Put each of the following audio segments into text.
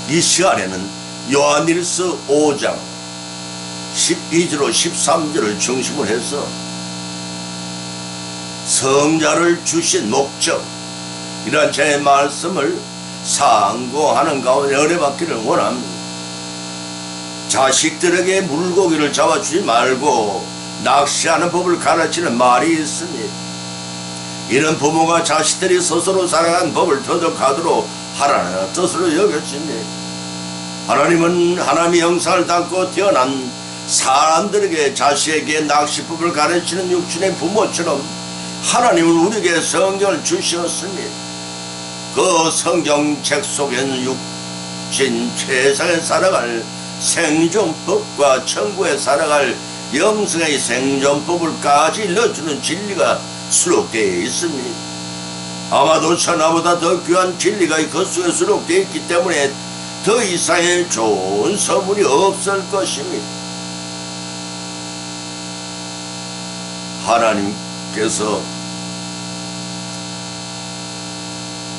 이 시간에는 요한일서 5장 12절로 13절을 중심으로 해서 성자를 주신 목적, 이러한 제 말씀을 상고하는 가운데 은혜받기를 원합니다. 자식들에게 물고기를 잡아주지 말고 낚시하는 법을 가르치는 말이 있습니다. 이런 부모가 자식들이 스스로 살아가는 법을 터득하도록 하라는 뜻으로 여겼습니다. 하나님은 하나님의 형상을 담고 태어난 사람들에게 자식에게 낚시법을 가르치는 육신의 부모처럼 하나님은 우리에게 성경을 주셨습니다. 그 성경책 속에는 육신 세상에 살아갈 생존법과 천국에 살아갈 영생의 생존법을까지 일러주는 진리가 수록되어 있습니다. 아마도 천하보다 더 귀한 진리가 그 속에 수록되어 있기 때문에 더 이상의 좋은 선물이 없을 것입니다.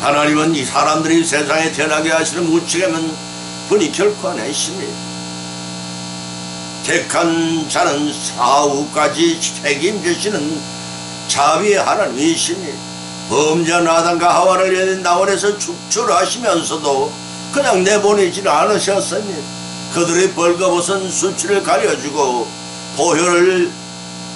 하나님은 이 사람들이 세상에 태어나게 하시는 무책임한 분이 결코 아니십니다. 택한 자는 사후까지 책임지시는 자비의 하나님이십니다. 범죄한 아담과 하와를 나원에서 축출하시면서도 그냥 내보내지는 않으셨습니다. 그들의 벌거벗은 수치를 가려주고 보혈을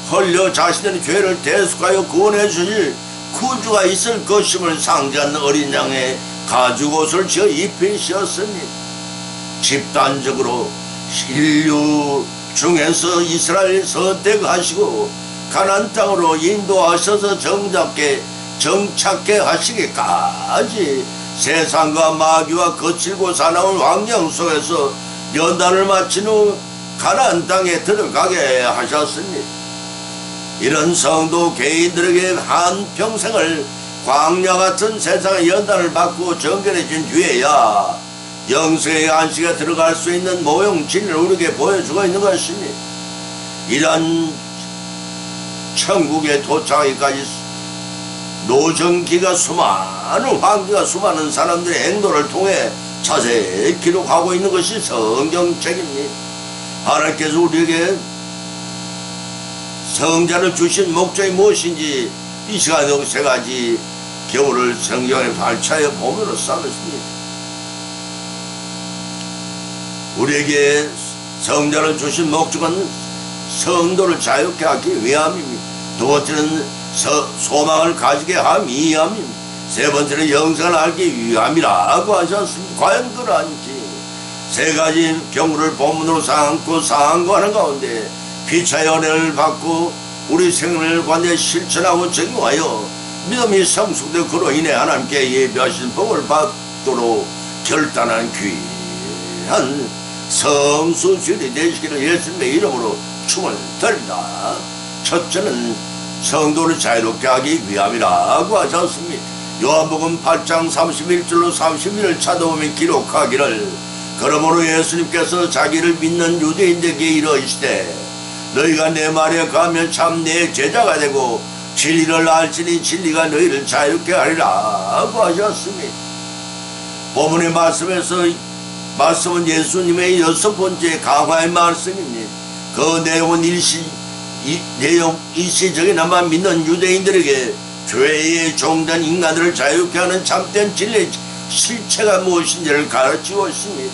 흘려 자신의 죄를 대속하여 구원해 주실 구주가 있을 것임을 상징하는 어린 양의 가죽옷을 지어 입히셨습니다. 집단적으로 인류 중에서 이스라엘 선택하시고 가나안 땅으로 인도하셔서 정착게 하시기까지 세상과 마귀와 거칠고 사나운 환경 속에서 연단을 마친 후 가나안 땅에 들어가게 하셨습니다. 이런 성도 개인들에게 한평생을 광야 같은 세상의 연단을 받고 정결해 진 뒤에야 영생의 안식에 들어갈 수 있는 모형 진리를 우리에게 보여주고 있는 것입니다. 이러한 천국에 도착하기까지 노정기가 수많은 황기가 수많은 사람들의 행동을 통해 자세히 기록하고 있는 것이 성경책입니다. 하나님께서 우리에게 성자를 주신 목적이 무엇인지 이 시간에 세 가지 교훈을 성경에 발차여 보므로 삼았습니다. 우리에게 성자를 주신 목적은 성도를 자유케 하기 위함입니다. 두 번째는 소망을 가지게 함이함입니다. 세 번째는 영생을 알기 위함이라고 하셨습니다. 과연 그러한지 세 가지 경우를 본문으로 삼고 상고하는 가운데 피차의 은혜를 받고 우리 생명을 관대 실천하고 적용하여 믿음이 성숙되고 그로 인해 하나님께 예비하신 복을 받도록 결단한 귀한 성수주일이 되시기를 예수님의 이름으로 춤을 드립니다. 첫째는 성도를 자유롭게 하기 위함이라고 하셨습니다. 요한복음 8장 31절로 31을 찾아보면 기록하기를 그러므로 예수님께서 자기를 믿는 유대인들에게 이르시되 너희가 내 말에 가면 참 내 제자가 되고 진리를 알지니 진리가 너희를 자유롭게 하리라고 하셨습니다. 본문의 말씀은 예수님의 6번째 강화의 말씀입니다. 그 내용은 일시적이나마 믿는 유대인들에게 죄의 종된 인간들을 자유롭게 하는 참된 진리의 실체가 무엇인지를 가르치고 있습니다.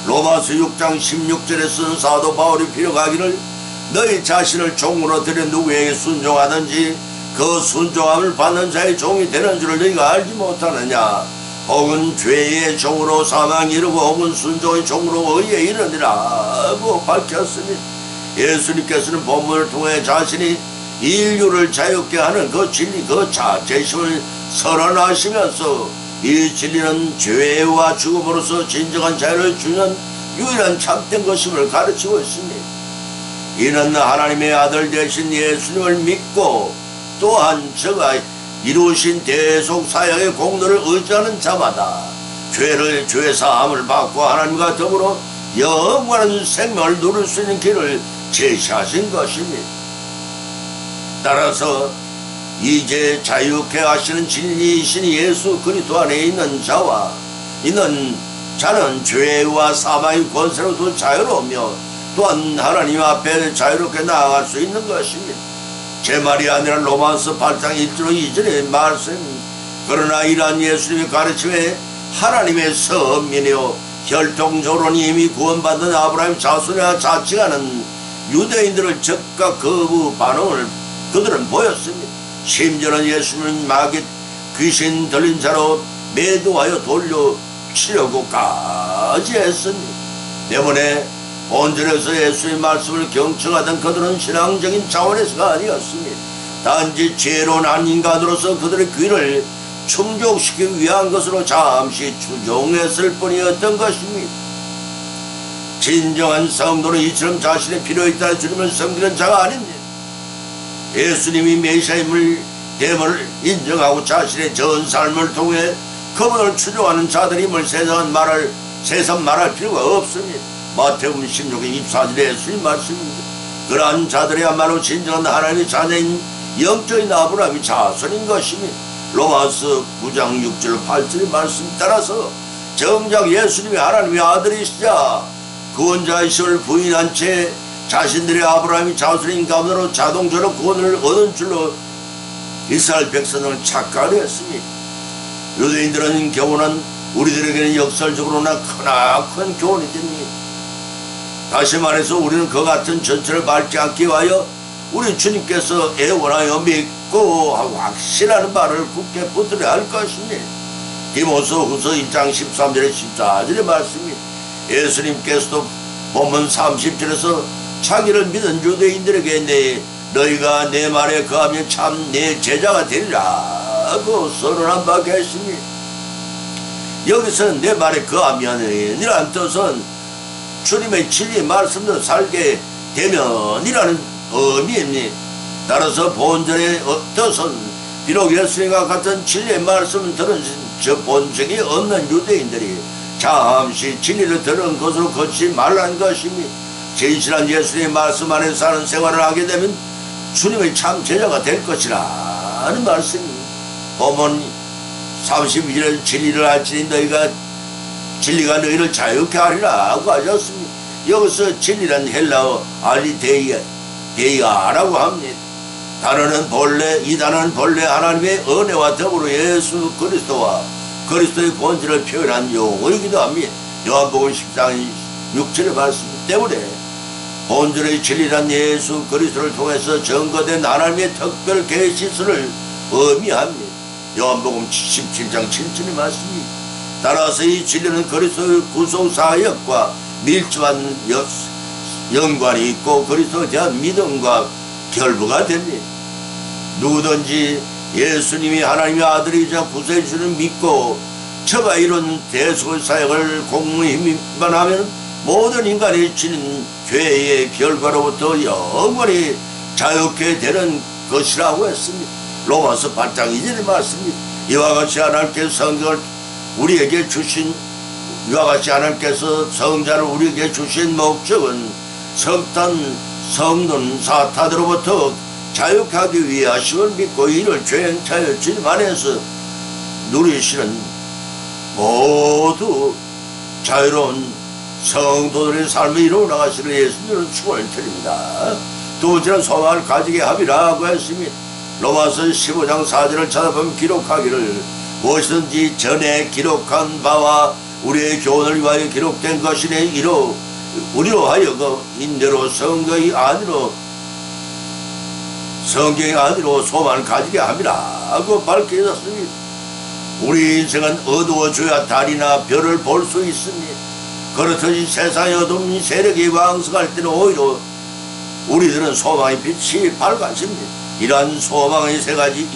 로마서 6장 16절에 쓴 사도 바울이 비록하기를 너희 자신을 종으로 들여 누구에게 순종하든지 그 순종함을 받는 자의 종이 되는 줄을 너희가 알지 못하느냐. 혹은 죄의 종으로 사망에 이르고 혹은 순종의 종으로 의에 이르니라고 밝혔습니다. 예수님께서는 본문을 통해 자신이 인류를 자유롭게 하는 그 진리 그 자체심을 선언하시면서 이 진리는 죄와 죽음으로써 진정한 자유를 주는 유일한 참된 것임을 가르치고 있습니다. 이는 하나님의 아들 되신 예수님을 믿고 또한 저가 이루신 대속 사역의 공로를 의지하는 자마다 죄 사함을 받고 하나님과 더불어 영원한 생명을 누릴 수 있는 길을 제시하신 것입니다. 따라서 이제 자유케 하시는 진리이신 예수 그리스도 안에 있는 자와 이는 자는 죄와 사망의 권세로도 자유로우며 또한 하나님 앞에 자유롭게 나아갈 수 있는 것입니다. 제 말이 아니라 로마서 8장 1절 2절의 말씀. 그러나 이러한 예수님의 가르침에 하나님의 선민이요 혈통적으로 이미 구원받은 아브라함 자손이나 자칭하는 유대인들을 적극 거부 반응을 그들은 보였습니다. 심지어는 예수님은 마귀 귀신 들린 자로 매도하여 돌려치려고까지 했습니다. 때문에 본절에서 예수의 말씀을 경청하던 그들은 신앙적인 차원에서가 아니었습니다. 단지 지혜로운 한 인간으로서 그들의 귀를 충족시키기 위한 것으로 잠시 추종했을 뿐이었던 것입니다. 진정한 성도는 이처럼 자신의 필요에 따라 주님을 섬기는 자가 아닙니다. 예수님이 메시아임을 됨을 인정하고 자신의 전 삶을 통해 그분을 추종하는 자들임을 세상 말할 필요가 없습니다. 마태복음 16장 24절에 예수님 말씀입니다. 그러한 자들이야말로 진정한 하나님의 자녀인 영적인 아브라함의 자손인 것입니다. 로마서 9장 6절 8절의 말씀 따라서 정작 예수님이 하나님의 아들이시자 구원자이심을 부인한 채 자신들의 아브라함의 자손인 가문으로 자동적으로 구원을 얻은 줄로 이스라엘 백성을 착각했습니다. 유대인들은 교훈은 우리들에게는 역설적으로나 크나큰 교훈이 됩니다. 다시 말해서 우리는 그 같은 전철을 밟지 않기 위하여 우리 주님께서 애원하여 믿고 확신하는 말을 굳게 붙들어야 할 것입니다. 디모서 후서 1장 13절에 14절의 말씀입니다. 예수님께서도 본문 30절에서 자기를 믿은 유대인들에게 너희가 내 말에 거하면 참 내 제자가 되리라고 선언한 바 계십니다. 여기서는 내 말에 거하면 이라는 뜻은 주님의 진리의 말씀도 살게 되면이라는 의미입니다. 따라서 본절의 뜻은 비록 예수님과 같은 진리의 말씀을 들은 저 본적이 없는 유대인들이 잠시 진리를 들은 것으로 걷지 말라는 것입니다. 진실한 예수님의 말씀 안에 사는 생활을 하게 되면 주님의 참 제자가 될 것이라는 말씀입니다. 본문 32절에 진리를 알지니 진리가 너희를 자유케 하리라고 하셨습니다. 여기서 진리란 헬라어 알리데이아라고 합니다. 이 단어는 본래 하나님의 은혜와 더불어 예수 그리스도와 그리스도의 본질을 표현한 용어이기도 합니다. 요한복음 10장 6절의 말씀 때문에 본질의 진리란 예수 그리스도를 통해서 증거된 하나님의 특별 계시를 의미합니다. 요한복음 17장 7절의 말씀입니다. 따라서 이 진리는 그리스도의 구속 사역과 밀접한 연관이 있고 그리스도에 대한 믿음과 결부가 됩니다. 누구든지 예수님이 하나님의 아들이자 구세주를 믿고 저가 이룬 대속의 사역을 공무히 힘만 하면 모든 인간이 지닌 죄의 결과로부터 영원히 자유케 되는 것이라고 했습니다. 로마서 8장 2절의 말씀입니다. 이와 같이 하나님께서 성자를 우리에게 주신 목적은 성탄, 성돈, 사탄으로부터 자유케 하기 위하심을 믿고 이를 죄행차여 주님 안에서 누리시는 모두 자유로운 성도들의 삶을 이루어 나가시는 예수님을 축원을 드립니다. 두 번째는 소망을 가지게 함이라고 했습니다. 로마서 15장 4절을 찾아보면 기록하기를 무엇이든지 전에 기록한 바와 우리의 교훈을 위하여 기록된 것이니 우리로 하여금 인대로 성경이 아니로 소망을 가지게 함이라고 밝혀졌습니다. 우리 인생은 어두워져야 달이나 별을 볼 수 있습니다. 그렇듯이 세상의 어두운 세력이 왕성할 때는 오히려 우리들은 소망의 빛이 밝아집니다. 이러한 소망의 세 가지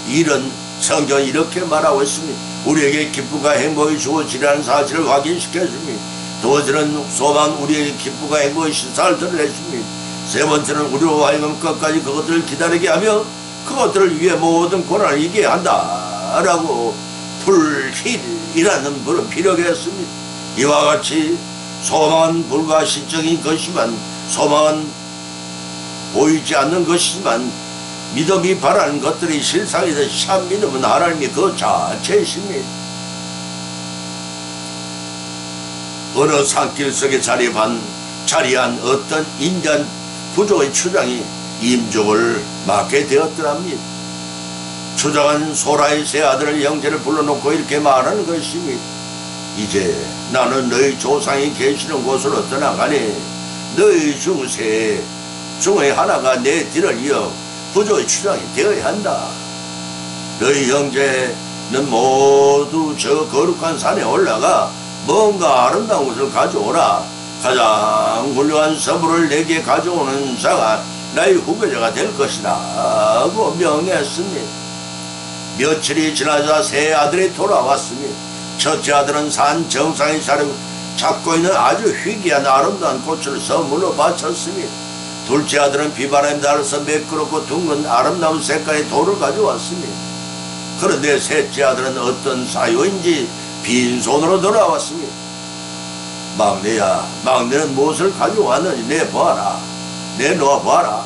일은 성경은 이렇게 말하고 있습니다. 우리에게 기쁨과 행복이 주어지라는 사실을 확인시켜줍니다. 두 번째는 소망 우리에게 기쁨과 행복의 시사를 드러내줍니다. 세 번째는 우리로 하여금 끝까지 그것들을 기다리게 하며 그것들을 위해 모든 고난을 이기게 한다라고 풀힐이라는 분을 필요하게 했습니다. 이와 같이 소망은 불가시적인 것이지만 소망은 보이지 않는 것이지만 믿음이 바라는 것들이 실상이듯이 참 믿음은 하나님이 그 자체이십니다. 어느 산길 속에 자리한 어떤 인디안 부족의 추장이 임종을 맡게 되었더랍니다. 추장은 소라의 세 아들을 형제를 불러놓고 이렇게 말하는 것입니다. 이제 나는 너희 조상이 계시는 곳으로 떠나가니 너희 중의 하나가 내 뒤를 이어 부족의 추장이 되어야 한다. 너희 형제는 모두 저 거룩한 산에 올라가 뭔가 아름다운 것을 가져오라. 가장 훌륭한 선물을 내게 가져오는 자가 나의 후계자가 될 것이다 하고 명했습니다. 며칠이 지나자 세 아들이 돌아왔습니다. 첫째 아들은 산 정상에 잡고 있는 아주 희귀한 아름다운 꽃을 선물로 바쳤습니다. 둘째 아들은 비바람에 날아서 매끄럽고 둥근 아름다운 색깔의 돌을 가져왔습니다. 그런데 셋째 아들은 어떤 사유인지 빈손으로 돌아왔습니다. 막내야, 막내는 무엇을 가져왔는지 내놓아봐라.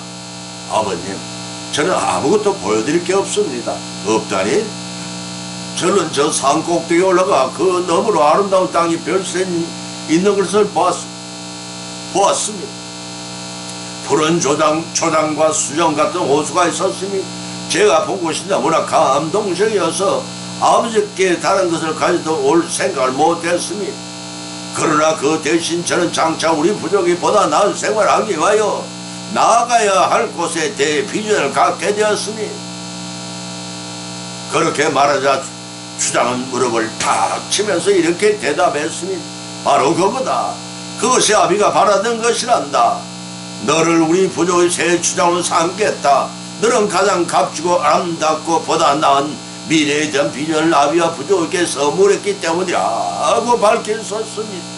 아버님, 저는 아무것도 보여드릴 게 없습니다. 없다니? 저는 저 산 꼭대기에 올라가 그 너무로 아름다운 땅이 별세 있는 것을 보았습니다. 푸른 초장과 수정 같은 호수가 있었으니 제가 본 곳이 너무나 감동적이어서 아버지께 다른 것을 가져도 올 생각을 못했습니다. 그러나 그 대신 저는 장차 우리 부족이 보다 나은 생활을 하기 위하여 나아가야 할 곳에 대해 비전을 갖게 되었습니다. 그렇게 말하자 추장은 무릎을 탁 치면서 이렇게 대답했습니다. 바로 그거다. 그것이 아비가 바라던 것이란다. 너를 우리 부족의 새 추장으로 삼겠다. 너는 가장 값지고 아름답고 보다 나은 미래에 대한 비전을 아비와 부족에게 선물했기 때문이라 하고 밝혔었습니다.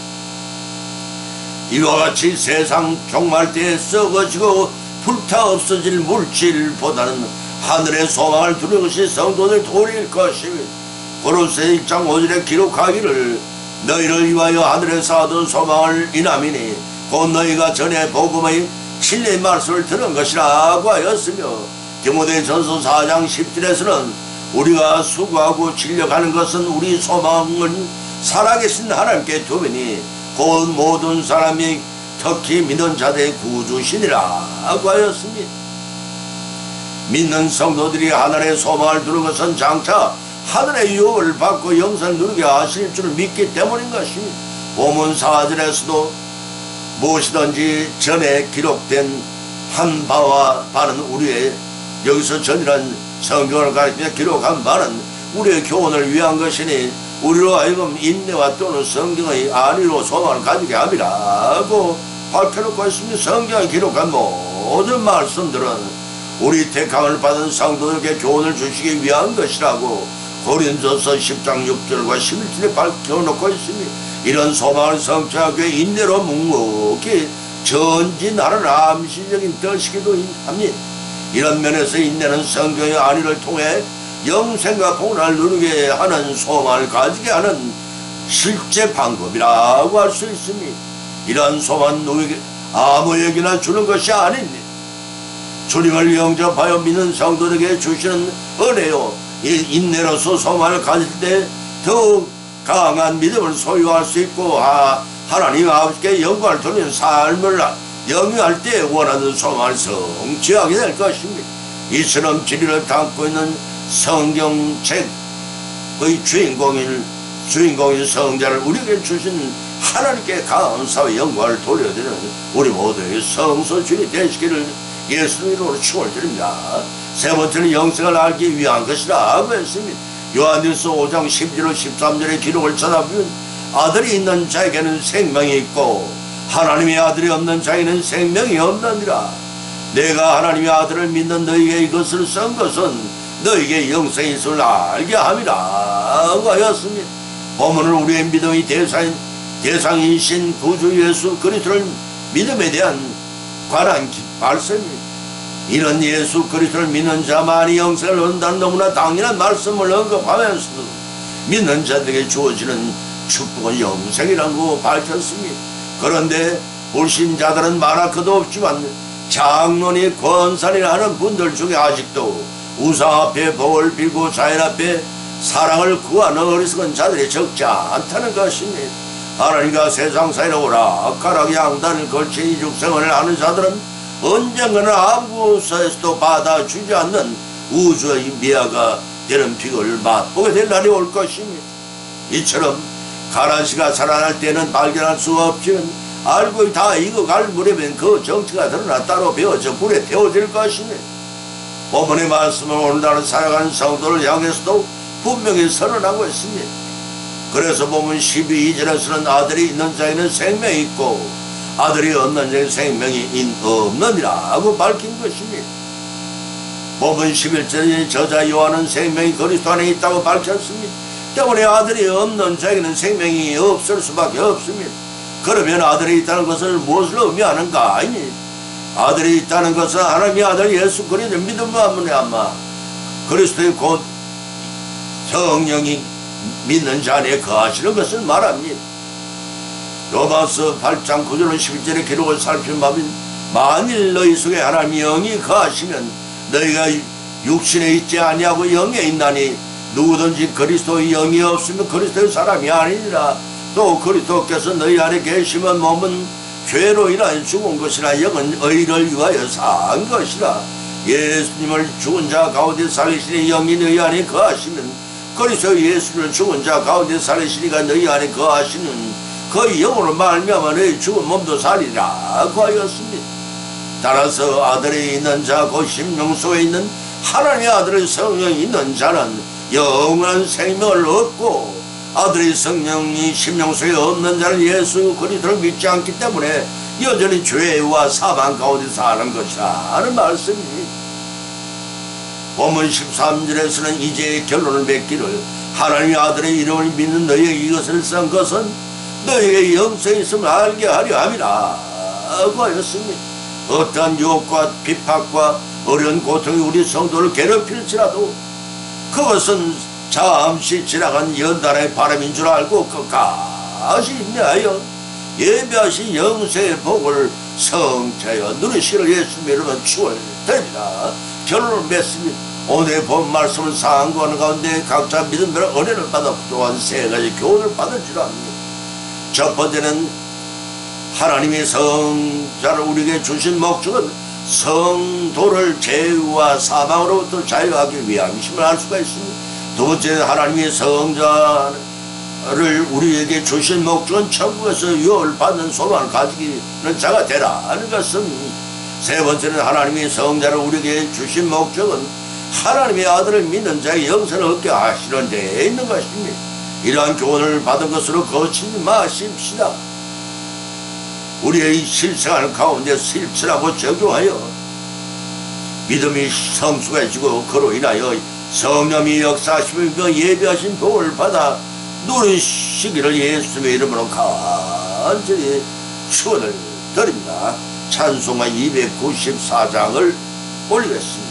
이와 같이 세상 종말 때에 썩어지고 불타 없어질 물질보다는 하늘의 소망을 두는 것이 성도들 도리일 것입니다. 고로새 1장 5절에 기록하기를 너희를 위하여 하늘에서 얻은 소망을 인함이니 곧 너희가 전에 복음의 진리의 말씀을 들은 것이라고 하였으며 디모데전서 4장 10절에서는 우리가 수고하고 진력하는 것은 우리 소망은 살아계신 하나님께 두면이 곧 모든 사람이 특히 믿는 자들의 구주시니라고 하였습니다. 믿는 성도들이 하늘의 소망을 두는 것은 장차 하늘의 유업을 받고 영생을 누리게 하실 줄을 믿기 때문인 것입니다. 본문 4절에서도 무엇이든지 전에 기록된 한 바와 바는 우리의 여기서 전이란 성경을 가리키며 기록한 바는 우리의 교훈을 위한 것이니 우리로 하여금 인내와 또는 성경의 안위로 소망을 가지게 함이라고 밝혀놓고 있습니다. 성경에 기록한 모든 말씀들은 우리 택함을 받은 성도들에게 교훈을 주시기 위한 것이라고 고린도서 10장 6절과 11절에 밝혀놓고 있습니다. 이런 소망을 성취하기 위해 인내로 묵묵히 전진하는 암시적인 뜻이기도 합니다. 이런 면에서 인내는 성경의 안위를 통해 영생과 복락을 누리게 하는 소망을 가지게 하는 실제 방법이라고 할 수 있습니다. 이런 소망은 누구에게 아무에게나 주는 것이 아닙니다. 주님을 영접하여 믿는 성도들에게 주시는 은혜요, 인내로서 소망을 가질 때 더욱 강한 믿음을 소유할 수 있고 하나님 아버지께 영광을 돌리는 삶을 영위할 때 원하는 소망을 성취하게 될 것입니다. 이처럼 진리를 담고 있는 성경책의 주인공인 성자를 우리에게 주신 하나님께 감사와 영광을 돌려드리는 우리 모두의 성소주이 되시기를 예수님 이름으로 축원드립니다. 세 번째는 영생을 알기 위한 것이라고 했습니다. 요한일서 5장 12절 13절의 기록을 찾아보면 아들이 있는 자에게는 생명이 있고 하나님의 아들이 없는 자에게는 생명이 없느니라. 내가 하나님의 아들을 믿는 너희에게 이것을 쓴 것은 너희에게 영생이 있음을 알게 함이라 하였습니다. 본문은 우리의 믿음의 대상이신 구주 예수 그리스도를 믿음에 대한 관한 말씀입니다. 이런 예수 그리스도를 믿는 자만이 영생을 얻는다는 너무나 당연한 말씀을 언급하면서도 믿는 자들에게 주어지는 축복은 영생이라고 밝혔습니다. 그런데 불신자들은 말할 것도 없지만 장로니 권사리라 하는 분들 중에 아직도 우상 앞에 복을 빌고 자연 앞에 사랑을 구하는 어리석은 자들이 적지 않다는 것입니다. 하나님과 세상 사이로 오락가락 양단을 걸쳐 이죽생활을 하는 자들은 언젠가는 아무곳에서도 받아주지 않는 우주의 미아가 되는 비극을 맛보게 될 날이 올 것입니다. 이처럼 가라시가 살아날 때는 발견할 수가 없지만 알고 다 익어갈 무렵엔 그 정체가 드러나 따로 베어져 불에 태워질 것입니다. 본문의 말씀은 오늘날 살아가는 성도를 향해서도 분명히 선언하고 있습니다. 그래서 본문 12절에서는 아들이 있는 자에는 생명이 있고 아들이 없는 자에는 생명이 없느니라고 밝힌 것입니다. 본문 11절에 저자 요한은 생명이 그리스도 안에 있다고 밝혔습니다. 때문에 아들이 없는 자에게는 생명이 없을 수밖에 없습니다. 그러면 아들이 있다는 것을 무엇을 의미하는가? 아니, 아들이 있다는 것은 하나님의 아들 예수 그리스도를 믿음만 아마 그리스도의 곧 성령이 믿는 자 안에 거하시는 것을 말합니다. 로마서 8장 9절 11절의 기록을 살펴보면 만일 너희 속에 하나님의 영이 거하시면 너희가 육신에 있지 아니하고 영에 있나니 누구든지 그리스도의 영이 없으면 그리스도의 사람이 아니니라. 또 그리스도께서 너희 안에 계시면 몸은 죄로 인하여 죽은 것이나 영은 의를 위하여 산 것이라. 예수님을 죽은 자 가운데 살리시니 영이 너희 안에 거하시면 그리스도 예수를 죽은 자 가운데 살리시니가 너희 안에 거하시는 그 영으로 말미암아 너희 죽은 몸도 살리라고 하였습니다. 따라서 아들이 있는 자 곧 심령 속에 있는 하나님의 아들의 성령이 있는 자는 영원한 생명을 얻고 아들의 성령이 심령 속에 없는 자는 예수 그리스도를 믿지 않기 때문에 여전히 죄와 사망 가운데 사는 것이라 하는 말씀입니다. 본문 13절에서는 이제 결론을 맺기를 하나님의 아들의 이름을 믿는 너희에게 이것을 쓴 것은 너희에게 영생이 있음을 알게 하려 함이라 고 하였습니다. 어떠한 유혹과 핍박과 어려운 고통이 우리 성도를 괴롭힐지라도 그것은 잠시 지나간 연단의 바람인 줄 알고 끝까지 인내하여 예비하신 영생의 복을 성취하여 누리시기를 예수님의 이름으로 축원드립니다. 결론을 맺습니다. 오늘 본 말씀을 상고하는 가운데 각자 믿음대로 은혜를 받아 또한 세 가지 교훈을 받을 줄 압니다. 첫 번째는 하나님의 성자를 우리에게 주신 목적은 성도를 죄와 사망으로부터 자유하기 위함이심을 알 수가 있습니다. 두 번째는 하나님의 성자를 우리에게 주신 목적은 천국에서 유업을 받는 소망을 가지기는 자가 되라 하는 것입니다. 세 번째는 하나님의 성자를 우리에게 주신 목적은 하나님의 아들을 믿는 자의 영생을 얻게 하시는 데 있는 것입니다. 이러한 교훈을 받은 것으로 거치지 마십시다. 우리의 실생활 가운데 실천하고 적용하여 믿음이 성숙해지고 그로 인하여 성령이 역사하시며 예비하신 복을 받아 누리시기를 예수님의 이름으로 간절히 축원을 드립니다. 찬송가 294장을 올리겠습니다.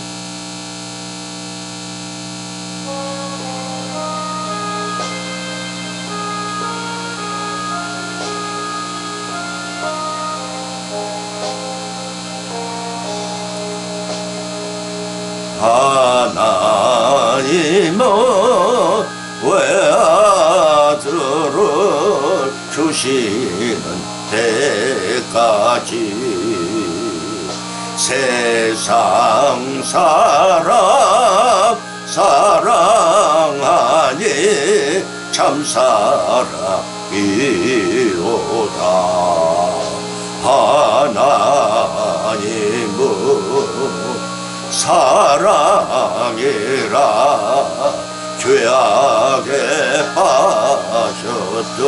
하나님은 외아들을 주시는 때까지 세상 사랑하니 참 사랑이로다. 하나님은 사랑이라 죄악에 빠졌던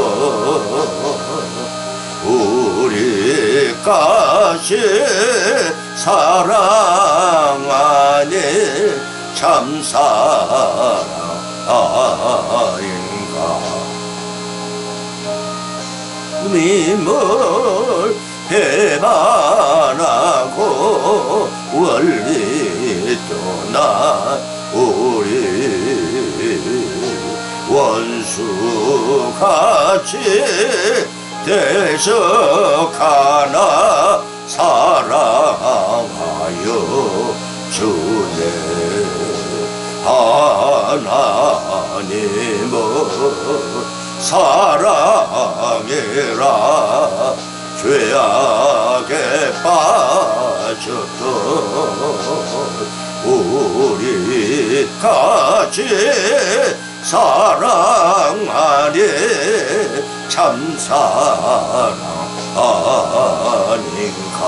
우리까지 사랑하니 참 사랑인가. 님을 배반하고 원리 떠나 우리 원수같이 대적하나 사랑하여 주네. 하나님은 사랑해라. 죄악에 빠졌던 우리 같이 사랑하네. 참 사랑 아닌가.